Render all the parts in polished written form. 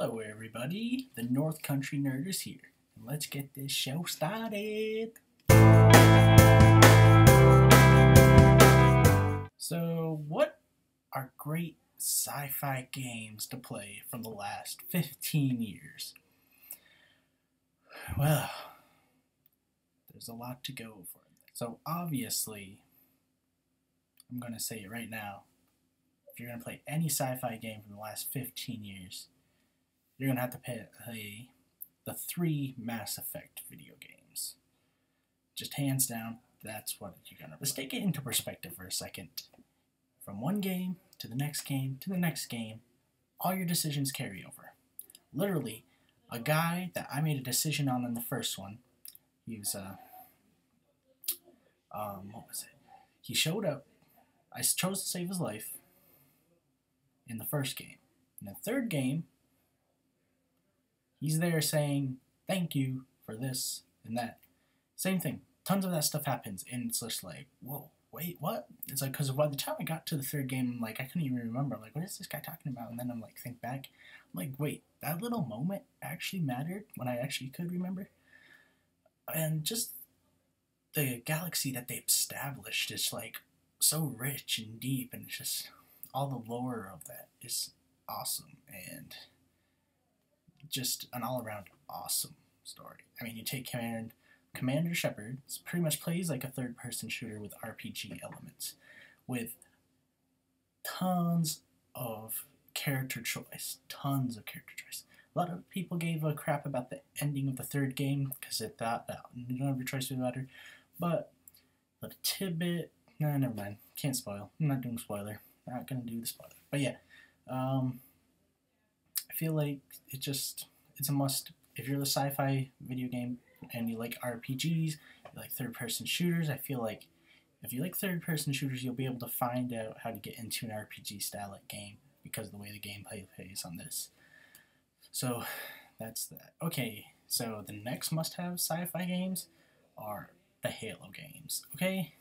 Hello everybody, the North Country Nerd is here, and let's get this show started. So, what are great sci-fi games to play from the last 15 years? Well, there's a lot to go for. So obviously, I'm going to say it right now, if you're going to play any sci-fi game from the last 15 years, you're going to have to play the 3 Mass Effect video games. Just hands down, that's what you're going to. Let's take it into perspective for a second. From one game to the next game to the next game, all your decisions carry over. Literally, a guy that I made a decision on in the first one, he was, what was it? He showed up, I chose to save his life in the first game. In the third game, he's there saying, thank you for this and that. Same thing. Tons of that stuff happens, and it's just like, whoa, wait, what? It's like, because by the time I got to the third game, I'm like, I couldn't even remember. I'm like, what is this guy talking about? And then I'm like, think back. I'm like, wait, that little moment actually mattered when I actually could remember? And just the galaxy that they've established is like so rich and deep, and it's just all the lore of that is awesome, and just an all-around awesome story. I mean, you take Commander Shepard, pretty much plays like a third-person shooter with RPG elements, with tons of character choice. A lot of people gave a crap about the ending of the third game because they thought that none of your choice would matter. But the tidbit, nah, never mind. Can't spoil. I'm not doing spoiler. Not gonna do the spoiler. But yeah, I feel like it's a must. If you're the sci-fi video game and you like RPGs, you like third-person shooters, I feel like if you like third-person shooters, you'll be able to find out how to get into an RPG style like game because of the way the gameplay plays on this. So that's that. Okay, so the next must-have sci-fi games are the Halo games. Okay,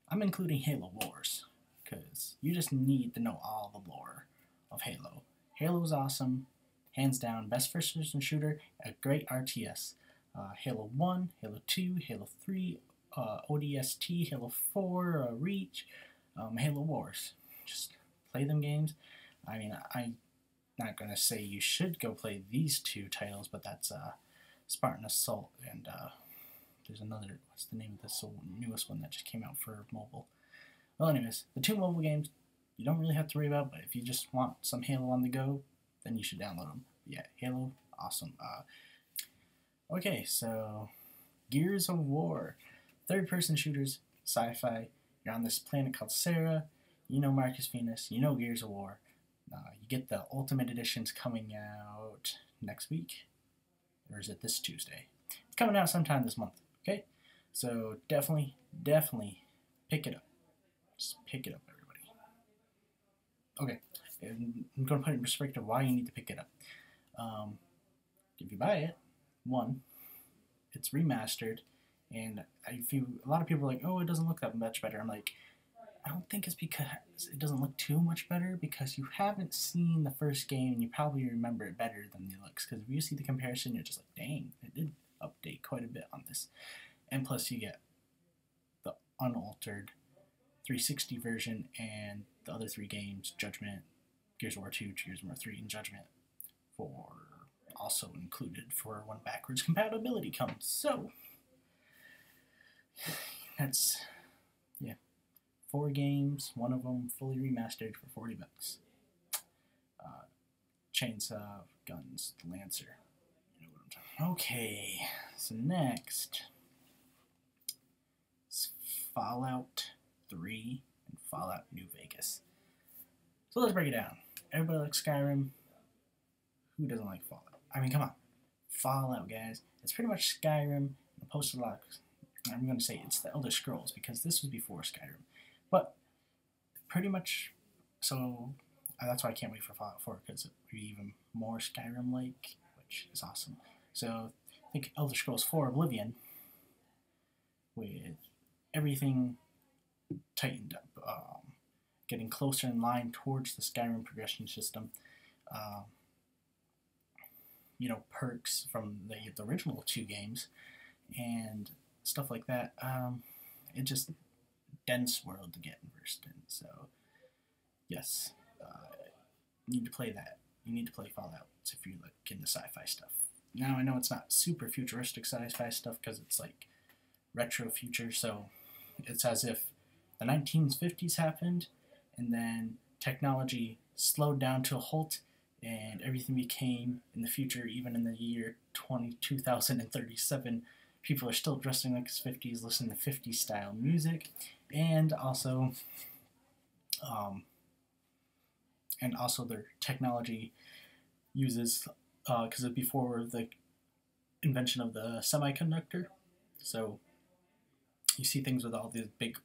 I'm including Halo Wars because you just need to know all the lore of Halo. Halo is awesome, hands down, best first-person shooter, a great RTS. Halo 1, Halo 2, Halo 3, ODST, Halo 4, Reach, Halo Wars. Just play them games. I mean, I'm not going to say you should go play these 2 titles, but that's Spartan Assault, and there's another, what's the name of this newest one that just came out for mobile? Well, anyways, the 2 mobile games you don't really have to worry about, but if you just want some Halo on the go, then you should download them. Yeah, Halo, awesome. Okay, so Gears of War, third-person shooters, sci-fi. You're on this planet called Sarah. You know Marcus Venus. You know Gears of War. You get the Ultimate Editions coming out next week, or is it this Tuesday? It's coming out sometime this month. Okay, so definitely pick it up. Just pick it up, everybody. Okay, and I'm going to put it in perspective why you need to pick it up. If you buy it, 1, it's remastered, and a lot of people are like, oh, it doesn't look that much better. I'm like, I don't think it's because it doesn't look too much better, because you haven't seen the first game, and you probably remember it better than it looks, because if you see the comparison, you're just like, dang, it did update quite a bit on this. And plus you get the unaltered 360 version, and the other 3 games, Judgment, Gears of War 2, Gears of War 3, and Judgment, also included for when backwards compatibility comes. So that's, yeah, 4 games, one of them fully remastered for $40. Chainsaw, guns, the Lancer. You know what I'm talking about. Okay, so next is Fallout 3 and Fallout New Vegas. So let's break it down. Everybody likes Skyrim. Who doesn't like Fallout? I mean, come on. Fallout, guys. It's pretty much Skyrim and post-apocalyptic. I'm going to say it's the Elder Scrolls because this was before Skyrim. But pretty much, so that's why I can't wait for Fallout 4, because it would be even more Skyrim-like, which is awesome. So think Elder Scrolls 4 Oblivion with everything tightened up, getting closer in line towards the Skyrim progression system. perks from the original 2 games and stuff like that. It just dense world to get immersed in. So yes, you need to play that. You need to play Fallout if you look into sci-fi stuff. Now I know it's not super futuristic sci-fi stuff because it's like retro future, so it's as if the 1950s happened and then technology slowed down to a halt and everything became in the future. Even in the year 2037, people are still dressing like it's 50s, listening to 50s style music, and also their technology uses because before the invention of the semiconductor, so you see things with all these big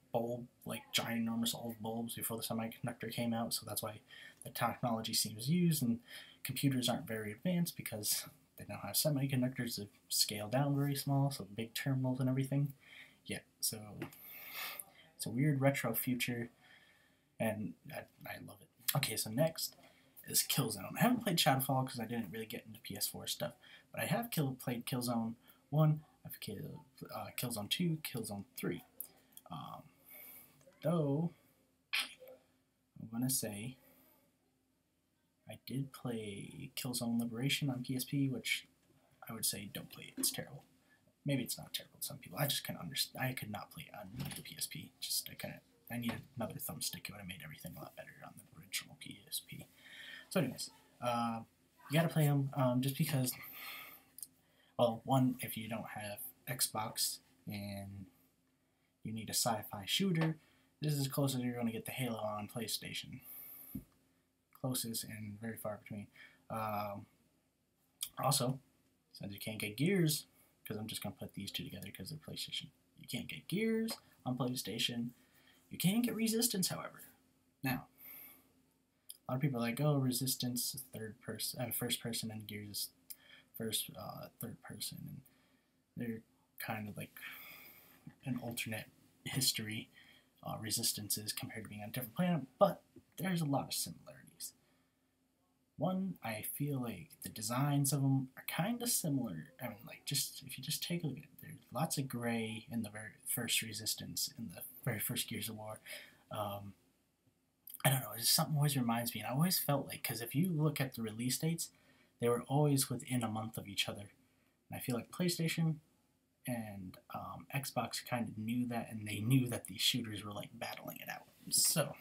like giant enormous old bulbs before the semiconductor came out, so that's why the technology seems used, and computers aren't very advanced because they don't have semiconductors that scale down very small, so big terminals and everything. Yeah, so it's a weird retro future, and I love it. Okay, so next is Killzone. I haven't played Shadowfall because I didn't really get into PS4 stuff, but I have played Killzone 1, I've Killzone 2, Killzone 3. Though, I'm going to say, I did play Killzone Liberation on PSP, which I would say don't play it, it's terrible. Maybe it's not terrible to some people. I just couldn't understand. I could not play it on the PSP. I needed another thumbstick. It would have made everything a lot better on the original PSP. So anyways, you gotta play them just because, well, one, if you don't have Xbox and you need a sci-fi shooter, this is as close as you're going to get to Halo on PlayStation. Closest and very far between. Also, since you can't get Gears, because I'm just going to put these two together because they're PlayStation. You can't get Gears on PlayStation. You can get Resistance, however. Now, a lot of people are like, oh, Resistance is first person, and Gears is third person, and they're kind of like an alternate history. Resistance is compared to being on a different planet, but there's a lot of similarities. One, I feel like the designs of them are kind of similar. I mean, like, if you just take a look at it, there's lots of gray in the very first Resistance, in the very first Gears of War. I don't know, it's something always reminds me, and I always felt like, because if you look at the release dates, they were always within a month of each other. And I feel like PlayStation and Xbox kind of knew that, and they knew that these shooters were like battling it out. So,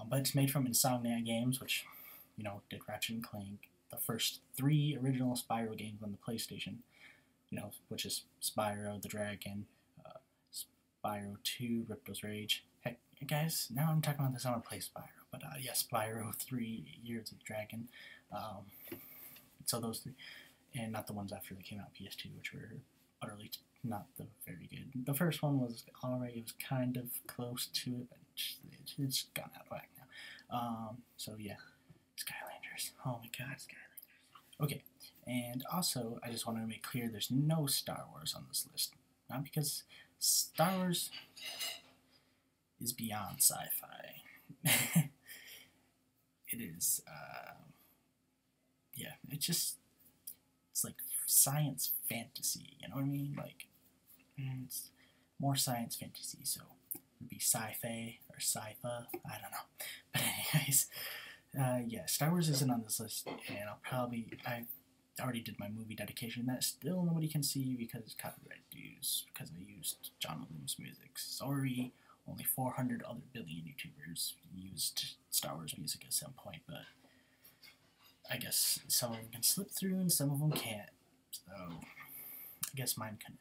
but it's made from Insomniac Games, which, did Ratchet and Clank, the first 3 original Spyro games on the PlayStation, which is Spyro the Dragon, Spyro 2, Ripto's Rage. Heck, guys, now I'm talking about this, I want to play Spyro. But yes, Spyro 3, Years of the Dragon. So those 3. And not the ones after they came out PS2, which were utterly not very good. The first one was alright, it was kind of close to it, but it's gone out of whack now. So yeah, Skylanders. Oh my god, Skylanders. Okay, and also, I just wanted to make clear there's no Star Wars on this list. Not because Star Wars is beyond sci-fi. It is, yeah, it's like science fantasy, you know what I mean? Like, it's more science fantasy, so it would be sci-fi or sci-fi, I don't know. But anyways, yeah, Star Wars isn't on this list, and I already did my movie dedication that still nobody can see because it's copyright dues, because I used John Williams' music. Sorry, only 400 other billion YouTubers used Star Wars music at some point, but I guess some of them can slip through and some of them can't. So, I guess mine couldn't.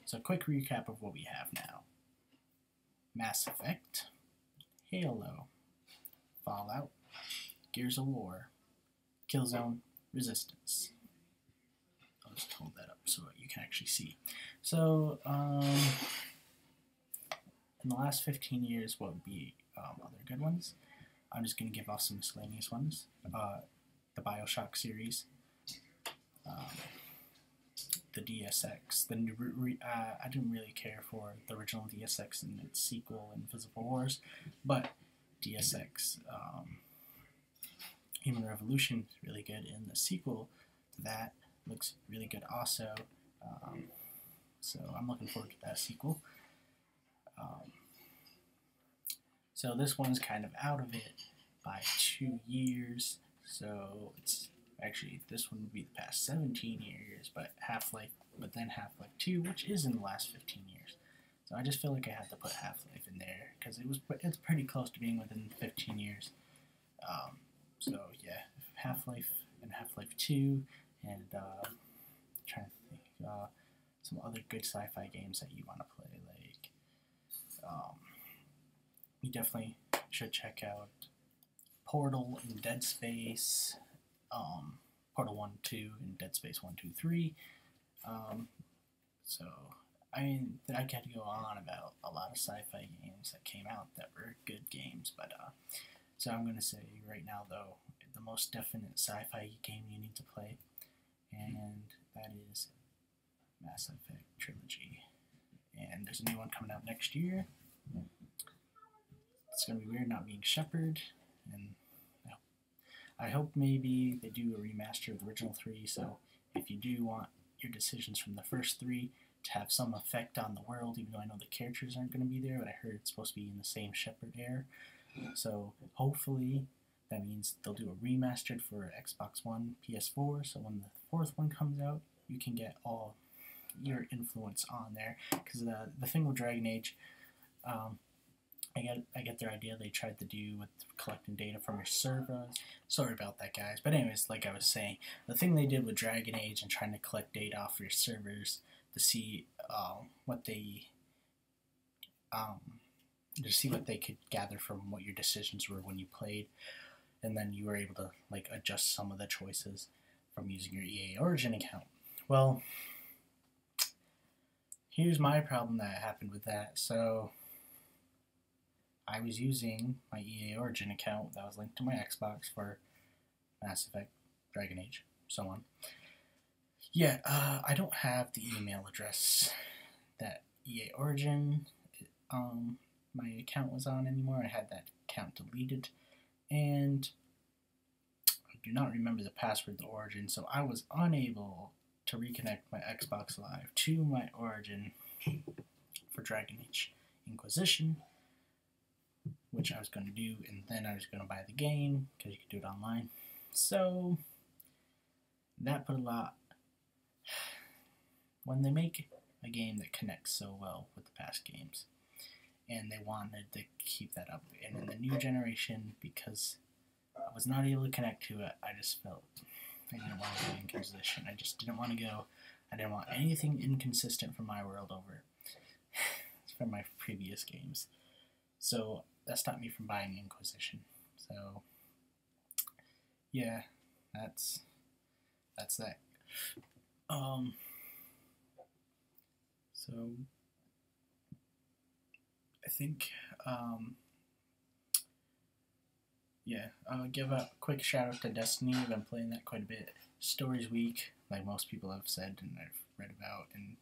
So, a quick recap of what we have now. Mass Effect, Halo, Fallout, Gears of War, Killzone, Resistance. I'll just hold that up so you can actually see. So, in the last 15 years, what would be other good ones? I'm just going to give off some miscellaneous ones. The Bioshock series, the DSX. I didn't really care for the original DSX and its sequel, Invisible Wars, but DSX, Human Revolution is really good, and the sequel to that looks really good also. So I'm looking forward to that sequel. So this one's kind of out of it by 2 years. So it's actually, this one would be the past 17 years, but then Half-Life 2, which is in the last 15 years. So I just feel like I had to put Half-Life in there because it's pretty close to being within 15 years. So yeah, Half-Life and Half-Life 2, and trying to think some other good sci-fi games that you want to play. Like you definitely should check out Portal and Dead Space, Portal 1, 2, and Dead Space 1, 2, 3. So, I mean, I could go on about a lot of sci-fi games that came out that were good games, but, so I'm going to say right now, though, the most definite sci-fi game you need to play, and that is Mass Effect Trilogy. And there's a new one coming out next year. It's going to be weird not being Shepard, and I hope maybe they do a remaster of the original 3, so if you do want your decisions from the first 3 to have some effect on the world, even though I know the characters aren't going to be there, but I heard it's supposed to be in the same Shepard era. So hopefully that means they'll do a remastered for Xbox One, PS4, so when the 4th one comes out, you can get all your influence on there. Because the thing with Dragon Age, I get their idea they tried to do with collecting data from your servers. Sorry about that, guys. But anyways, like I was saying, the thing they did with Dragon Age and trying to collect data off your servers to see what they could gather from what your decisions were when you played, and then you were able to like adjust some of the choices from using your EA Origin account. Well, here's my problem that happened with that. So I was using my EA Origin account that was linked to my Xbox for Mass Effect, Dragon Age, so on. Yeah, I don't have the email address that EA Origin, my account was on anymore. I had that account deleted, and I do not remember the password to Origin, so I was unable to reconnect my Xbox Live to my Origin for Dragon Age Inquisition, which I was going to do, and then I was going to buy the game, because you could do it online. So, that put a lot... When they make a game that connects so well with the past games, and they wanted to keep that up, and in the new generation, because I was not able to connect to it, I just felt I didn't want to go Inquisition. I just didn't want to go. I didn't want anything inconsistent from my world over from my previous games. So that stopped me from buying Inquisition. So yeah, that's that. So I think yeah, I'll give a quick shout out to Destiny. I've been playing that quite a bit. Stories Week, like most people have said and I've read about, and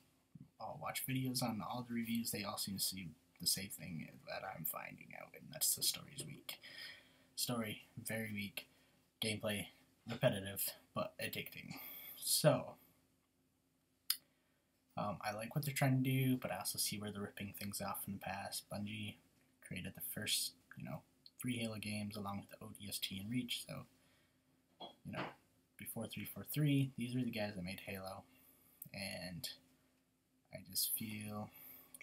I'll watch videos on all the reviews. They all seem to see the same thing that I'm finding out, and that's the Stories Week. Story, very weak. Gameplay, repetitive, but addicting. So, I like what they're trying to do, but I also see where they're ripping things off in the past. Bungie created the first, 3 Halo games along with the ODST and Reach, so, before 343, these were the guys that made Halo, and I just feel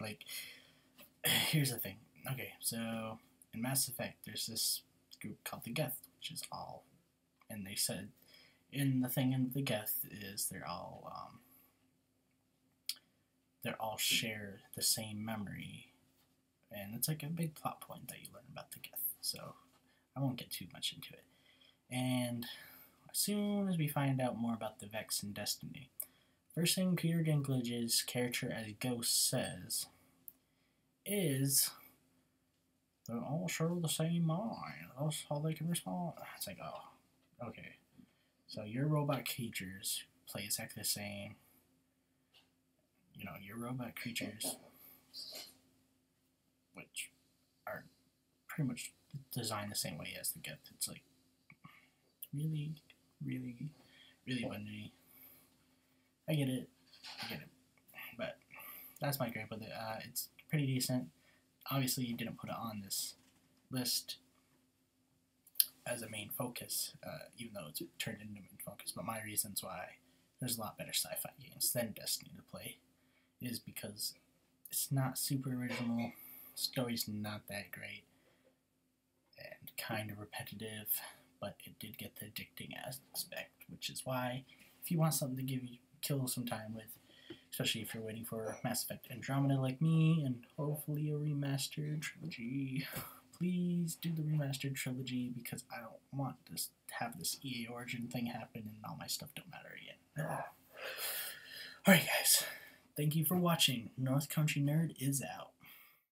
like, here's the thing. Okay, so in Mass Effect, there's this group called the Geth, which is all, and they said, in the thing in the Geth is they're all share the same memory, and it's like a big plot point that you learn about the Geth, so I won't get too much into it. And as soon as we find out more about the Vex and Destiny, first thing Peter Dinklage's character as Ghost says is, they all share the same mind. That's how they can respond. It's like, oh, okay. So your robot creatures play exactly the same. Your robot creatures, which are pretty much designed the same way as the Geth. It's like, really, really, really bugged me. I get it, but that's my gripe with it. It's pretty decent. Obviously, you didn't put it on this list as a main focus, even though it's turned into a main focus. But my reasons why there's a lot better sci-fi games than Destiny to play is because it's not super original, story's not that great, and kind of repetitive, but it did get the addicting aspect, which is why if you want something to give you kill some time with, especially if you're waiting for Mass Effect Andromeda like me, and hopefully a remastered trilogy, please do the remastered trilogy, because I don't want this to have this EA Origin thing happen and all my stuff don't matter again. Alright guys, thank you for watching. North Country Nerd is out.